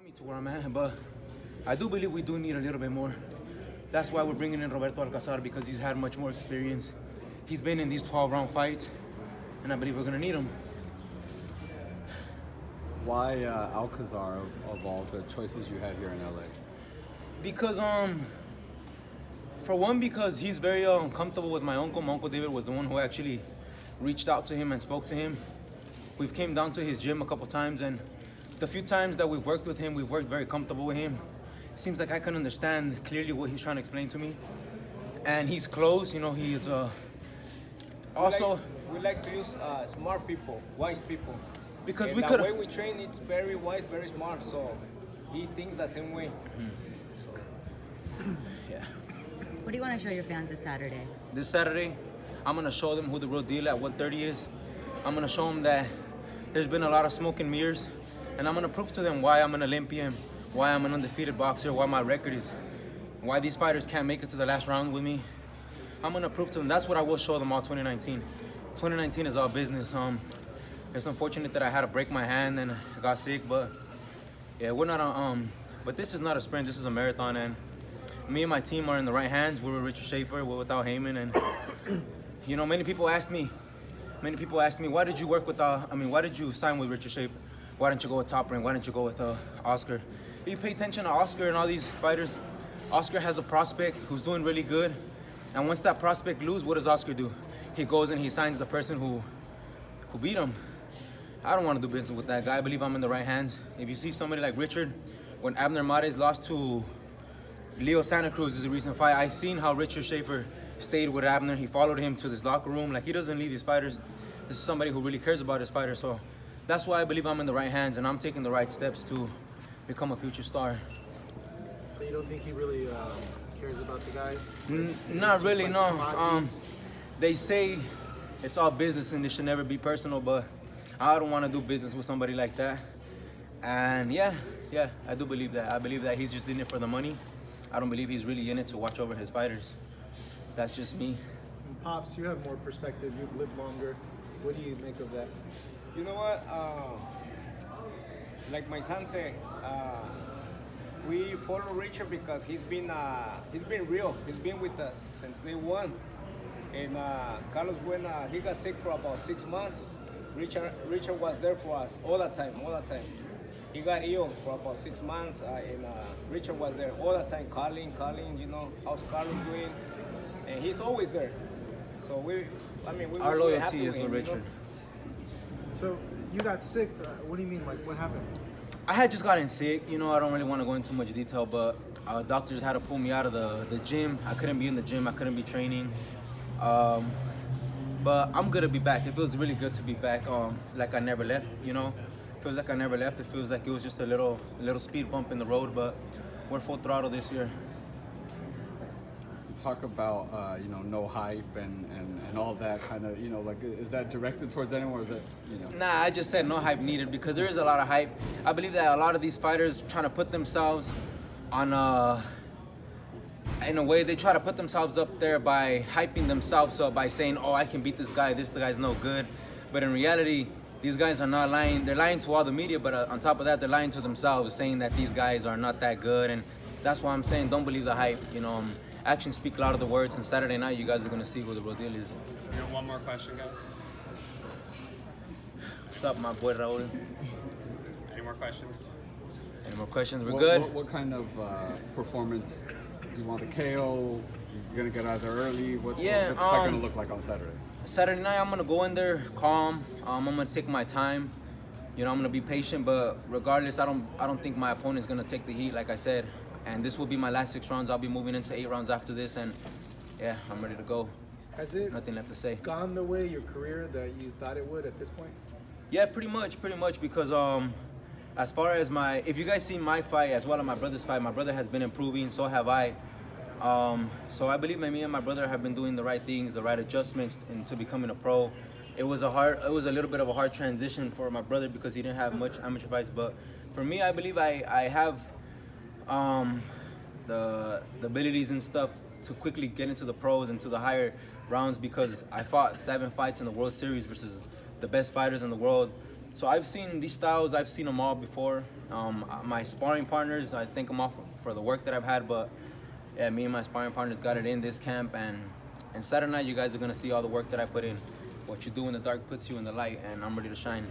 Me to where I'm at, but I do believe we do need a little bit more. That's why we're bringing in Roberto Alcazar, because he's had much more experience. He's been in these 12-round fights, and I believe we're gonna need him. Why Alcazar of all the choices you had here in LA? Because for one, because he's very comfortable with my uncle. My uncle David was the one who actually reached out to him and spoke to him. We've came down to his gym a couple times, and the few times that we've worked with him, we've worked very comfortable with him. It seems like I can understand clearly what he's trying to explain to me. And he's close, you know, he is also... We like to use smart people, wise people. Because and we the could... way we train, it's very wise, very smart, so he thinks the same way. Yeah. What do you want to show your fans this Saturday? This Saturday, I'm gonna show them who the real deal at 130 is. I'm gonna show them that there's been a lot of smoke and mirrors, and I'm gonna prove to them why I'm an Olympian, why I'm an undefeated boxer, why my record is, why these fighters can't make it to the last round with me. I'm gonna prove to them. That's what I will show them all 2019. 2019 is all business. It's unfortunate that I had to break my hand and I got sick, but yeah, we're not but this is not a sprint, this is a marathon, and me and my team are in the right hands. We're with Richard Schaefer, we're without Heyman, and you know, many people ask me, why did you work with, why did you sign with Richard Schaefer? Why didn't you go with Top Rank? Why didn't you go with Oscar? If you pay attention to Oscar and all these fighters, Oscar has a prospect who's doing really good, and once that prospect loses, what does Oscar do? He goes and he signs the person who beat him. I don't want to do business with that guy. I believe I'm in the right hands. If you see somebody like Richard, when Abner Mares lost to Leo Santa Cruz is a recent fight, I seen how Richard Schaefer stayed with Abner. He followed him to this locker room. Like, he doesn't leave his fighters. This is somebody who really cares about his fighters. So that's why I believe I'm in the right hands, and I'm taking the right steps to become a future star. So you don't think he really cares about the guys? Not really, no. They say it's all business and it should never be personal, but I don't want to do business with somebody like that. And yeah, I do believe that. I believe that he's just in it for the money. I don't believe he's really in it to watch over his fighters. That's just me. And Pops, you have more perspective. You've lived longer. What do you make of that? You know what? Like my son said, we follow Richard because he's been real. He's been with us since day one. And Carlos, when he got sick for about 6 months, Richard was there for us all the time. He got ill for about 6 months, and Richard was there all the time, calling, you know, how's Carlos doing? And he's always there. So Our we're happy loyalty is with him, Richard. You know? So you got sick. What do you mean? Like, what happened? I had just gotten sick. You know, I don't really want to go into much detail, but doctors had to pull me out of the gym. I couldn't be in the gym. I couldn't be training. But I'm good to be back. It feels really good to be back. Like I never left. You know, it feels like I never left. It feels like it was just a little speed bump in the road. But we're full throttle this year. You talk about no hype and all that kind of, like, is that directed towards anyone, or is that Nah, I just said no hype needed, because there is a lot of hype. I believe that a lot of these fighters trying to put themselves on in a way, they try to put themselves up there by hyping themselves up by saying, oh, I can beat this guy's no good. But in reality, these guys are not lying. They're lying to all the media, but on top of that, they're lying to themselves, saying that these guys are not that good. And that's why I'm saying, don't believe the hype. Actions speak louder than words, and Saturday night, you guys are going to see who the real deal is. We got one more question, guys. What's up, my boy Raul? Any more questions? Any more questions? We're good? What kind of performance do you want? The KO? You're going to get out there early? What's the fight going to look like on Saturday? Saturday night, I'm going to go in there calm. I'm going to take my time. I'm going to be patient, but regardless, I don't think my opponent's going to take the heat, like I said. And this will be my last 6 rounds. I'll be moving into 8 rounds after this, and yeah, I'm ready to go. Has it Nothing left to say. gone the way your career that you thought it would at this point? Yeah, pretty much, because as far as if you guys see my fight as well as my brother's fight, my brother has been improving, so have I. So I believe me and my brother have been doing the right things, the right adjustments into becoming a pro. It was a little bit of a hard transition for my brother because he didn't have much amateur fights, but for me, I believe I have the abilities and stuff to quickly get into the pros and to the higher rounds, because I fought 7 fights in the World Series versus the best fighters in the world. So I've seen these styles. I've seen them all before. My sparring partners, I thank them all for the work that I've had. But yeah, me and my sparring partners got it in this camp, and Saturday night you guys are gonna see all the work that I put in. What you do in the dark puts you in the light, and I'm ready to shine.